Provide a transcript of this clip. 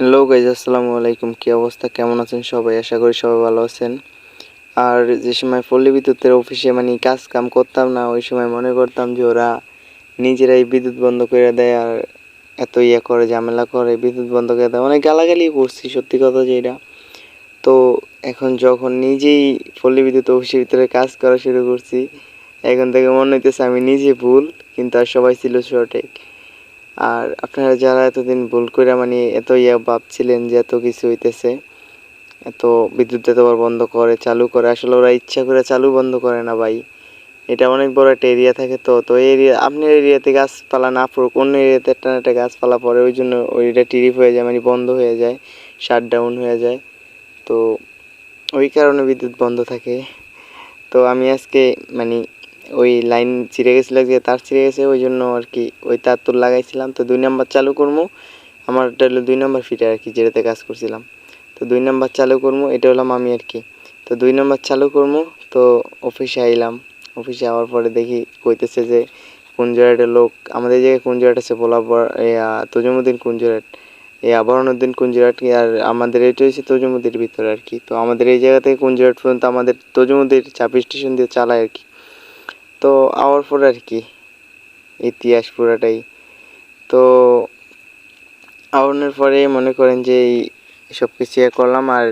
Hello guys, আসসালামু আলাইকুম। কি অবস্থা, কেমন আছেন সবাই? আশা করি সবাই ভালো আছেন। আর যে সময় পল্লী বিদ্যুতের অফিসে কাজ কাম করতাম না, ওই সময় মনে করতাম যে ওরা নিজেরাই বিদ্যুৎ বন্ধ করে দেয় আর এত করে, ঝামেলা করে, বিদ্যুৎ বন্ধ করে দেয়। অনেক গালাগালি করছি, সত্যি কথা যেটা। তো এখন যখন নিজেই পল্লী বিদ্যুৎ অফিসের ভিতরে কাজ করা শুরু করছি, এখন থেকে মনে হইতেছে আমি নিজে ভুল, কিন্তু আর সবাই ছিল সঠিক। আর আপনারা যারা এতদিন ভুল করে এত ভাবছিলেন যে এত কিছু হইতেছে, এত বিদ্যুৎ এতবার বন্ধ করে চালু করে, আসলে ওরা ইচ্ছা করে চালু বন্ধ করে না ভাই। এটা অনেক বড় একটা এরিয়া থাকে, তো এরিয়া, আপনার এরিয়াতে গাছপালা না পড়ুক, অন্য এরিয়াতে একটা গাছপালা পড়ে, ওই জন্য ওইটা টিরিপ হয়ে যায়, বন্ধ হয়ে যায়, শাট ডাউন হয়ে যায়। তো ওই কারণে বিদ্যুৎ বন্ধ থাকে। তো আমি আজকে মানে ওই লাইন ছিঁড়ে গেছিলো, যে তার ছিঁড়ে গেছে, ওই জন্য আর কি ওই তার তোর লাগাইছিলাম। তো 2 নাম্বার চালু করবো, আমারটা হলো 2 নাম্বার ফিটার আর কি, যেটাতে কাজ করছিলাম। তো 2 নাম্বার চালু করবো, এটা হলাম আমি আর কি। তো 2 নাম্বার চালু করবো। তো অফিসে আইলাম, অফিসে আওয়ার পরে দেখি কইতেছে যে কুঞ্জুরাটের লোক, আমাদের জায়গায় কুঞ্জুরাট আছে, তজুমুদ্দিন কুঞ্জুরাট, বরণউদ্দিন কুঞ্জুরাট, আর আমাদের এটা হচ্ছে তজুমুদ্দির ভিতরে আর কি। তো আমাদের এই জায়গা থেকে কুঞ্জুরাট পর্যন্ত আমাদের তজুমুদ্দির চাপ স্টেশন দিয়ে চালায় আর কি। তো আওয়ার পরে আর কি ইতিহাস পুরাটাই। তো আওয়ানোর পরে মনে করেন যে এই সব কিছু করলাম আর